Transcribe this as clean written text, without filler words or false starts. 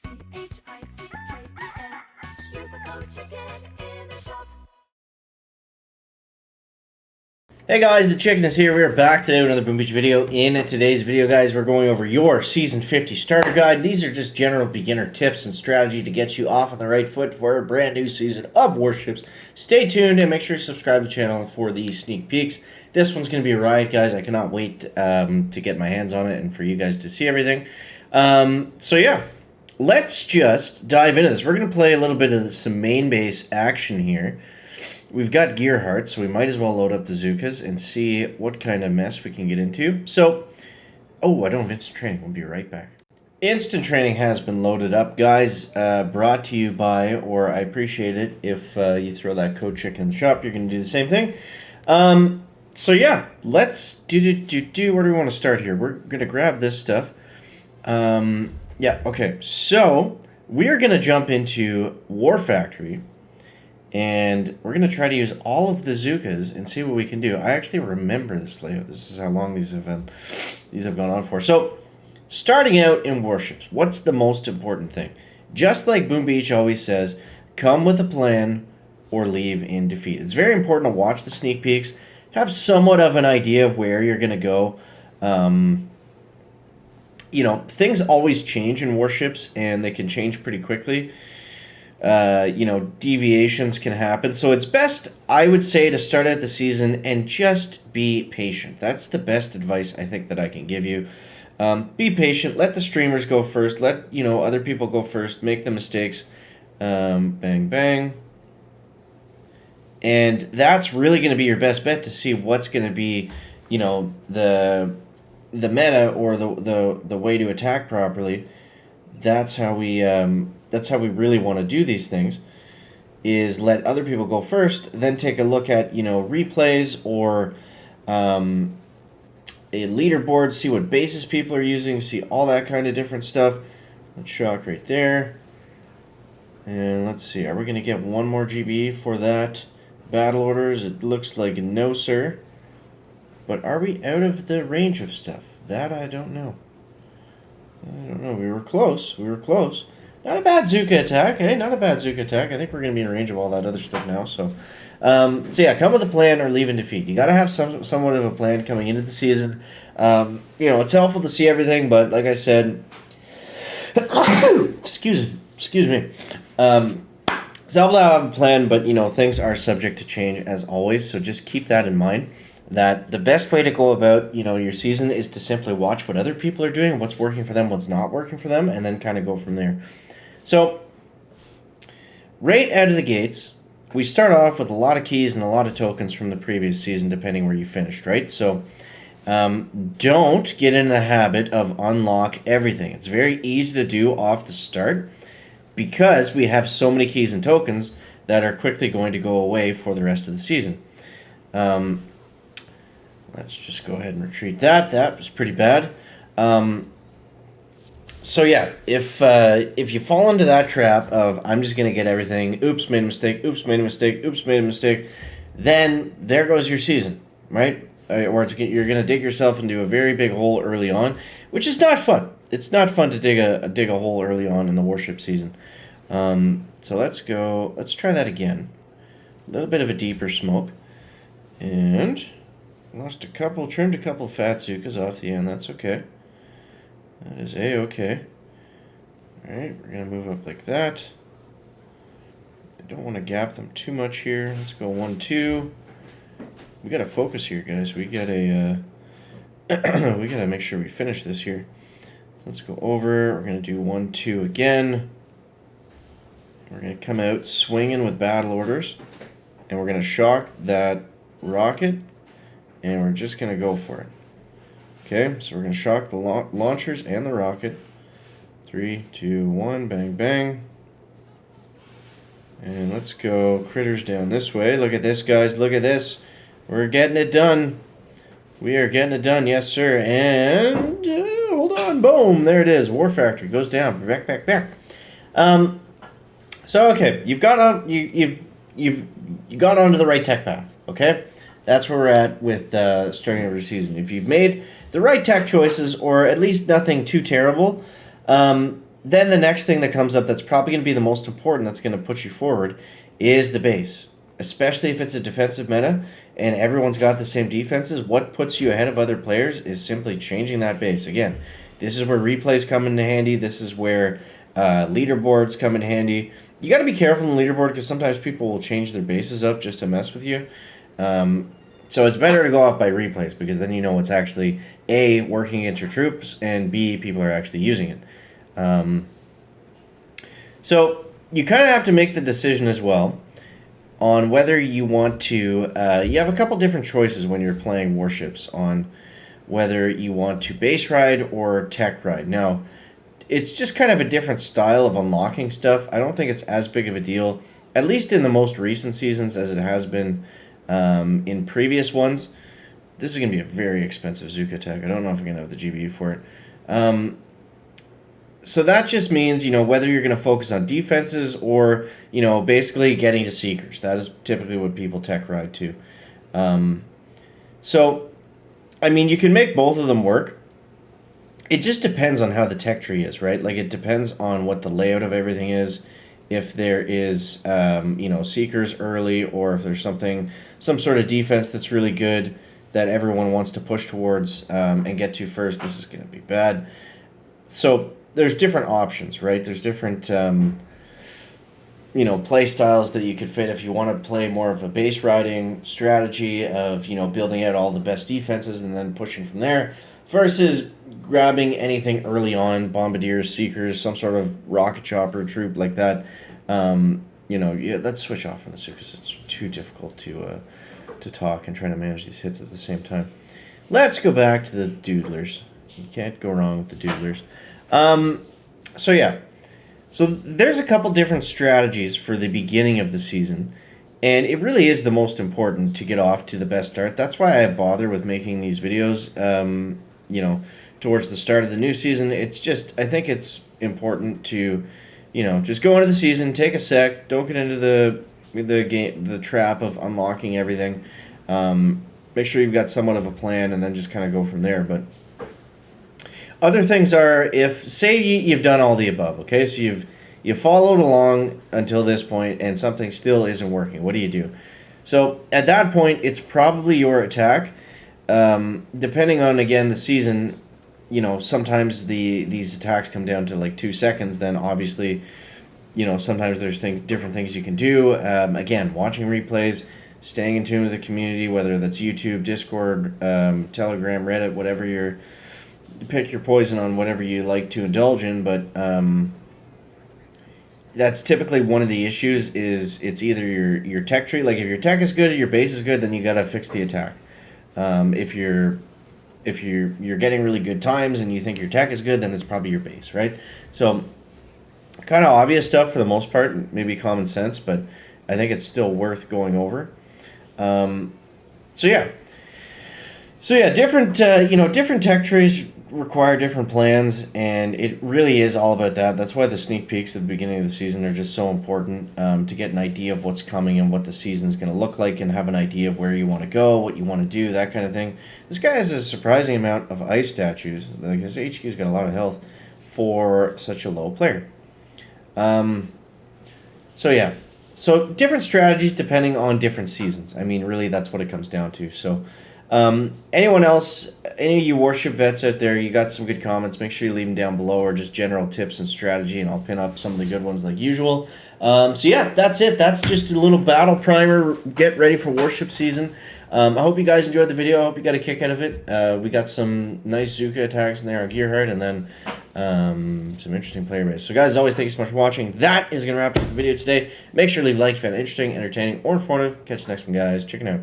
Use the code CHICKEN in the shop. Hey guys, the Chicken is here. We're back today with another Boom Beach video. In today's video, guys, we're going over your Season 50 Starter Guide. These are just general beginner tips and strategy to get you off on the right foot for a brand new season of Warships. Stay tuned and make sure you subscribe to the channel for the sneak peeks. This one's going to be a riot, guys. I cannot wait to get my hands on it and for you guys to see everything. So yeah, let's just dive into this. We're going to play a little bit of some main base action here. We've got gear hearts, so we might as well load up the Zookas and see what kind of mess we can get into. So, oh, I don't have instant training. We'll be right back. Instant training has been loaded up, guys. Brought to you by, or I appreciate it if you throw that code chicken in the shop. You're going to do the same thing. So yeah, let's do. Where do we want to start here? We're going to grab this stuff. Yeah, okay. So we are going to jump into War Factory. And we're going to try to use all of the Zookas and see what we can do. I actually remember this layout. This is how long these have gone on for. So, starting out in Warships, what's the most important thing? Just like Boom Beach always says, come with a plan or leave in defeat. It's very important to watch the sneak peeks, have somewhat of an idea of where you're going to go. You know, things always change in Warships, and they can change pretty quickly. You know, deviations can happen. So it's best, I would say, to start out the season and just be patient. That's the best advice I think that I can give you. Be patient. Let the streamers go first. Let, you know, other people go first. Make the mistakes. Bang, bang. And that's really going to be your best bet to see what's going to be, you know, the meta or the way to attack properly. That's how we really want to do these things, is let other people go first, then take a look at, you know, replays or a leaderboard, see what bases people are using, see all that kind of different stuff. Let's shock right there. And let's see, are we going to get one more GB for that? Battle orders, it looks like no, sir. But are we out of the range of stuff? That I don't know. We were close. Not a bad Zuka attack, eh? Not a bad Zuka attack. I think we're going to be in range of all that other stuff now. So yeah, come with a plan or leave in defeat. You got to have somewhat of a plan coming into the season. You know, it's helpful to see everything, but like I said, excuse me. It's helpful to have a plan, but, you know, things are subject to change as always. So just keep that in mind. That the best way to go about, you know, your season is to simply watch what other people are doing, what's working for them, what's not working for them, and then kind of go from there. So, right out of the gates, we start off with a lot of keys and a lot of tokens from the previous season, depending where you finished, right? So, don't get in the habit of unlock everything. It's very easy to do off the start because we have so many keys and tokens that are quickly going to go away for the rest of the season. Let's just go ahead and retreat that. That was pretty bad. So yeah, if you fall into that trap of I'm just going to get everything, oops, made a mistake, oops, made a mistake, oops, made a mistake, then there goes your season, right? Or you're going to dig yourself into a very big hole early on, which is not fun. It's not fun to dig a hole early on in the Warship season. So let's try that again. A little bit of a deeper smoke. And trimmed a couple fat Zookas off the end. That's okay. That is A-okay. Alright, we're going to move up like that. I don't want to gap them too much here. Let's go 1, 2. We got to focus here, guys. We got to we got to make sure we finish this here. Let's go over. We're going to do 1, 2 again. We're going to come out swinging with battle orders. And we're going to shock that rocket. And we're just going to go for it. Okay, so we're going to shock the launchers and the rocket. 3, 2, 1, bang, bang. And let's go critters down this way. Look at this, guys. Look at this. We're getting it done. We are getting it done, yes, sir. And hold on, boom, there it is. War Factory goes down. Back. So okay, you've got onto the right tech path. Okay. That's where we're at with starting over the season. If you've made the right tech choices, or at least nothing too terrible, then the next thing that comes up that's probably going to be the most important, that's going to push you forward, is the base. Especially if it's a defensive meta and everyone's got the same defenses, what puts you ahead of other players is simply changing that base. Again, this is where replays come in handy. This is where leaderboards come in handy. You got to be careful in the leaderboard because sometimes people will change their bases up just to mess with you. So it's better to go off by replays because then you know what's actually A, working against your troops, and B, people are actually using it. So you kind of have to make the decision as well on whether you want to, you have a couple different choices when you're playing warships on whether you want to base ride or tech ride. Now, it's just kind of a different style of unlocking stuff. I don't think it's as big of a deal, at least in the most recent seasons, as it has been in previous ones. This is going to be a very expensive Zuka tech. I don't know if I'm going to have the GBU for it. So that just means, whether you're going to focus on defenses or, basically getting to Seekers. That is typically what people tech ride to. So, you can make both of them work. It just depends on how the tech tree is, right? Like, it depends on what the layout of everything is. If there is, Seekers early, or if there's some sort of defense that's really good that everyone wants to push towards and get to first, this is going to be bad. So there's different options, right? There's different, play styles that you could fit if you want to play more of a base riding strategy of, building out all the best defenses and then pushing from there, versus grabbing anything early on, bombardiers, seekers, some sort of rocket chopper troop like that. Let's switch off from this because it's too difficult to talk and try to manage these hits at the same time. Let's go back to the doodlers. You can't go wrong with the doodlers. So there's a couple different strategies for the beginning of the season, and it really is the most important to get off to the best start. That's why I bother with making these videos, towards the start of the new season. It's just, I think it's important to, just go into the season, take a sec, don't get into the trap of unlocking everything. Make sure you've got somewhat of a plan and then just kind of go from there. But other things are, if, say you've done all the above, okay? So you've followed along until this point and something still isn't working. What do you do? So at that point, it's probably your attack. Depending on, again, the season, sometimes these attacks come down to like 2 seconds. Then obviously, sometimes there's different things you can do. Again, watching replays, staying in tune with the community, whether that's YouTube, Discord, Telegram, Reddit, whatever you pick your poison on, whatever you like to indulge in. But that's typically one of the issues. Is it's either your tech tree, like if your tech is good or your base is good, then you gotta fix the attack. If you're getting really good times and you think your tech is good, then it's probably your base, right? So kind of obvious stuff for the most part, maybe common sense, but I think it's still worth going over. Different different tech trees require different plans, and it really is all about that. That's why the sneak peeks at the beginning of the season are just so important, to get an idea of what's coming and what the season is going to look like, and have an idea of where you want to go, what you want to do, that kind of thing. This guy has a surprising amount of ice statues. Like, his HQ's got a lot of health for such a low player. So different strategies depending on different seasons. Really, that's what it comes down to. So anyone else, any of you warship vets out there, you got some good comments, make sure you leave them down below, or just general tips and strategy, and I'll pin up some of the good ones like usual. That's it. That's just a little battle primer. Get ready for warship season. I hope you guys enjoyed the video. I hope you got a kick out of it. We got some nice Zuka attacks in there on Gearhart, and then some interesting player base. So guys, as always, thank you so much for watching. That is going to wrap up the video today. Make sure to leave a like if you found it interesting, entertaining, or informative. Catch you next one, guys. Chicken out.